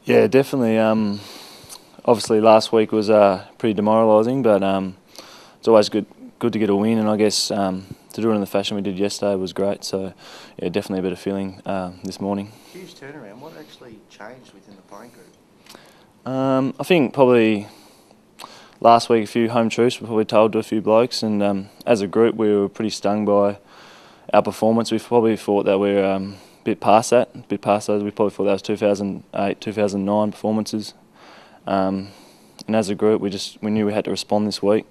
Yeah, definitely. Obviously, last week was pretty demoralising, but it's always good to get a win, and I guess to do it in the fashion we did yesterday was great. So, yeah, definitely a better feeling this morning. Huge turnaround. What actually changed within the playing group? I think probably last week a few home truths were probably told to a few blokes, and as a group we were pretty stung by our performance. We probably thought that we were a bit past that. We probably thought that was 2008, 2009 performances. And as a group, we knew we had to respond this week,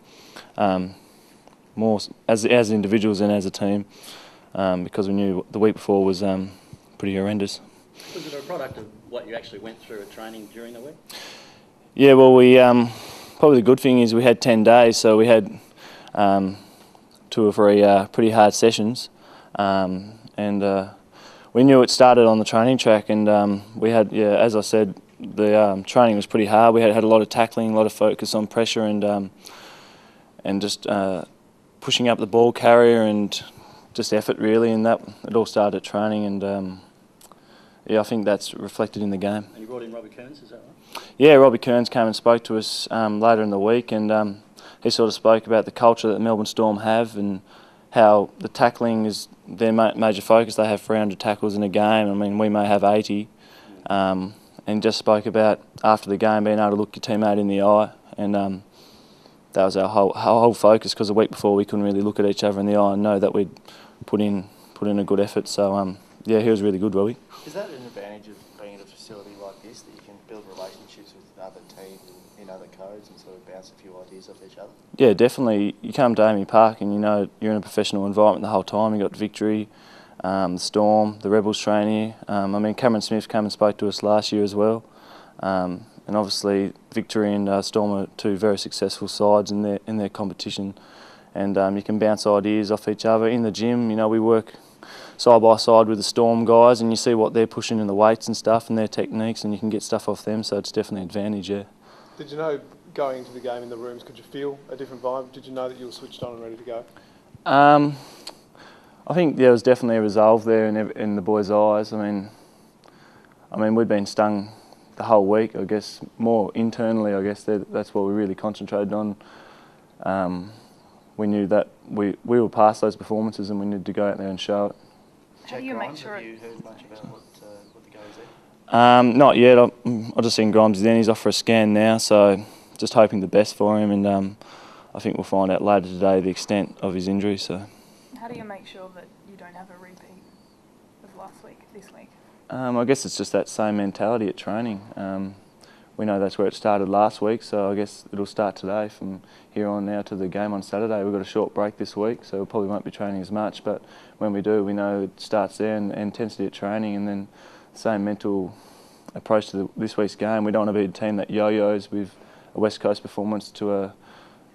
more as individuals and as a team, because we knew the week before was pretty horrendous. Was it a product of what you actually went through at training during the week? Yeah, well, we probably the good thing is we had 10 days, so we had 2 or 3 pretty hard sessions, and we knew it started on the training track, and we had, as I said, the training was pretty hard. We had a lot of tackling, a lot of focus on pressure, and just pushing up the ball carrier and just effort really, and that it all started at training, and I think that's reflected in the game. And you brought in Robbie Kearns, is that right? Yeah, Robbie Kearns came and spoke to us later in the week, and he sort of spoke about the culture that Melbourne Storm have and how the tackling is their major focus. They have 300 tackles in a game. I mean, we may have 80. And just spoke about after the game being able to look your teammate in the eye, and that was our whole focus, because the week before we couldn't really look at each other in the eye and know that we'd put in a good effort. So yeah, he was really good, Robbie. Is that an advantage of being at a facility like this, that you can build relationships with other teams in other codes and sort of bounce a few ideas off each other? Yeah, definitely. You come to Amy Park and you know you're in a professional environment the whole time. You got Victory, the Storm, the Rebels train here. I mean, Cameron Smith came and spoke to us last year as well. And obviously Victory and Storm are 2 very successful sides in their competition. And you can bounce ideas off each other. In the gym, you know, we work side by side with the Storm guys, and you see what they're pushing in the weights and stuff and their techniques, and you can get stuff off them, so it's definitely an advantage, yeah. Did you know going into the game in the rooms, could you feel a different vibe? Did you know that you were switched on and ready to go? I think there was definitely a resolve there in the boys' eyes. I mean, we'd been stung the whole week. I guess more internally. I guess that's what we really concentrated on. We knew that we were past those performances, and we needed to go out there and show it. How do you make sure? Have you heard much about what the go is there? Not yet. I've just seen Grimes then. He's off for a scan now, so just hoping the best for him, and I think we'll find out later today the extent of his injury. So. How do you make sure that you don't have a repeat of last week, this week? I guess it's just that same mentality at training. We know that's where it started last week, so I guess it'll start today from here on now to the game on Saturday. We've got a short break this week, so we probably won't be training as much, but when we do, we know it starts there, and intensity at training, and then the same mental approach to this week's game. We don't want to be a team that yo-yos with a West Coast performance to a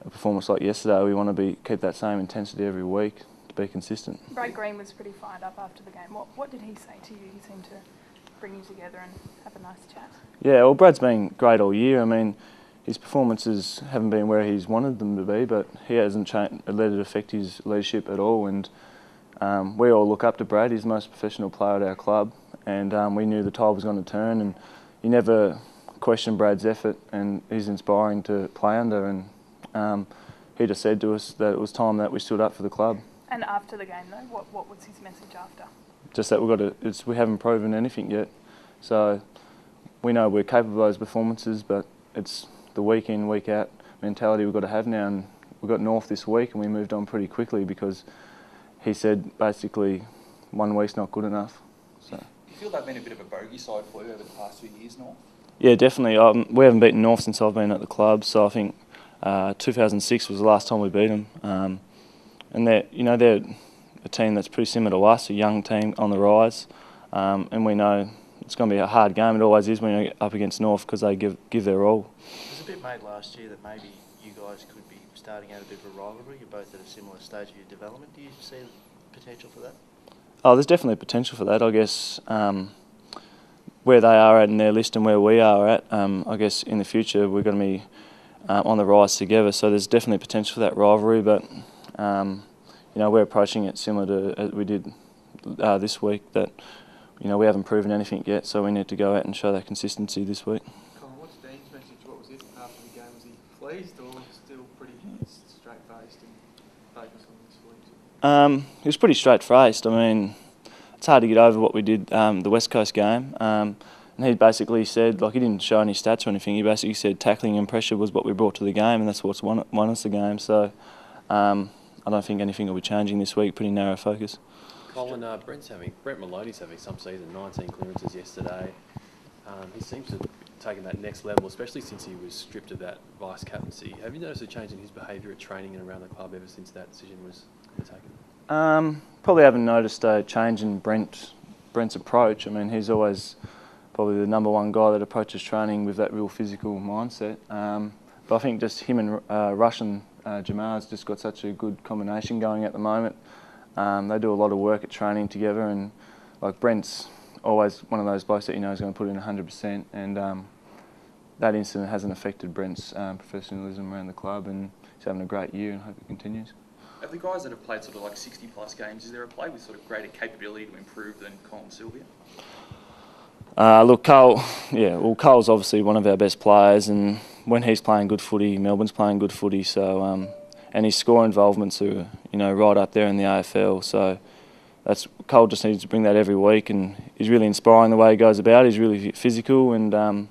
performance like yesterday. We want to keep that same intensity every week to be consistent. Brad Green was pretty fired up after the game. What did he say to you? He seemed to bring you together and have a nice chat. Yeah, well, Brad's been great all year. I mean, his performances haven't been where he's wanted them to be, but he hasn't let it affect his leadership at all. And we all look up to Brad. He's the most professional player at our club, and we knew the tide was going to turn. And you never question Brad's effort, and he's inspiring to play under. And he just said to us that it was time that we stood up for the club. And after the game, though, what was his message after? Just that we haven't proven anything yet. So we know we're capable of those performances, but it's the week in, week out mentality we've got to have now. And we've got North this week, and we moved on pretty quickly because he said basically 1 week's not good enough. So. Do you feel they've been a bit of a bogey side for you over the past 2 years, North? Yeah, definitely. We haven't beaten North since I've been at the club, so I think 2006 was the last time we beat them. And they're a team that's pretty similar to us, a young team on the rise, and we know it's going to be a hard game. It always is when you're up against North, because they give their all. There's a bit made last year that maybe you guys could be starting out a bit of a rivalry. You're both at a similar stage of your development. Do you see potential for that? Oh, there's definitely potential for that. I guess where they are at in their list and where we are at, I guess in the future we're going to be on the rise together. So there's definitely potential for that rivalry, but we're approaching it similar to as we did this week, that we haven't proven anything yet, so we need to go out and show that consistency this week. Colin, what's Dean's message? What was it after the game? Was he pleased or still pretty straight-faced and focused on this week? He was pretty straight-faced. I mean, it's hard to get over what we did the West Coast game. And he basically said, like, he didn't show any stats or anything. He basically said tackling and pressure was what we brought to the game, and that's what's won us the game. So I don't think anything will be changing this week. Pretty narrow focus. Colin, Brent Maloney's having some season, 19 clearances yesterday. He seems to have taken that next level, especially since he was stripped of that vice captaincy. Have you noticed a change in his behaviour at training and around the club ever since that decision was taken? Probably haven't noticed a change in Brent's approach. I mean, he's always probably the #1 guy that approaches training with that real physical mindset. But I think just him and Russian Jamar's just got such a good combination going at the moment. They do a lot of work at training together, and like Brent's always one of those blokes that is going to put in 100%, and that incident hasn't affected Brent's professionalism around the club, and he's having a great year and I hope it continues. Of the guys that have played sort of like 60+ games, is there a player with sort of greater capability to improve than Colin Sylvia? Look, Cole's obviously one of our best players, and when he's playing good footy, Melbourne's playing good footy. So, and his score involvements are right up there in the AFL. So, Cole just needs to bring that every week, and he's really inspiring the way he goes about. He's really physical, and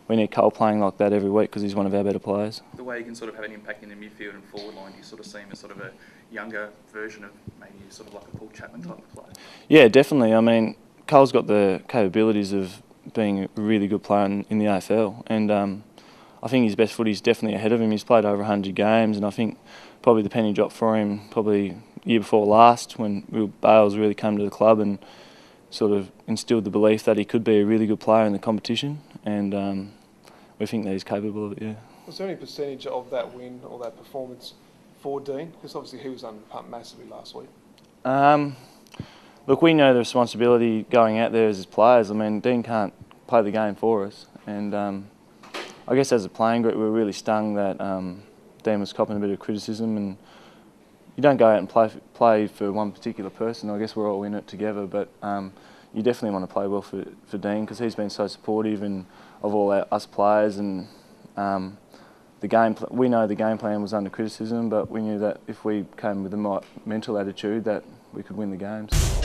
we need Cole playing like that every week because he's one of our better players. The way he can sort of have an impact in the midfield and forward line, do you sort of see him as sort of a younger version of maybe sort of like a Paul Chapman type of player? Yeah, definitely. I mean, Cole's got the capabilities of being a really good player in the AFL, and I think his best footy's definitely ahead of him. He's played over 100 games, and I think probably the penny dropped for him probably year before last when Will Bales really came to the club and sort of instilled the belief that he could be a really good player in the competition, and we think that he's capable of it, yeah. Was there any percentage of that win or that performance for Dean? Because obviously he was under the pump massively last week. Look, we know the responsibility going out there as his players. I mean, Dean can't play the game for us, and I guess as a playing group we were really stung that Dean was copping a bit of criticism, and you don't go out and play for one particular person. I guess we're all in it together, but you definitely want to play well for Dean because he's been so supportive of all us players, and we know the game plan was under criticism, but we knew that if we came with the right mental attitude that we could win the games.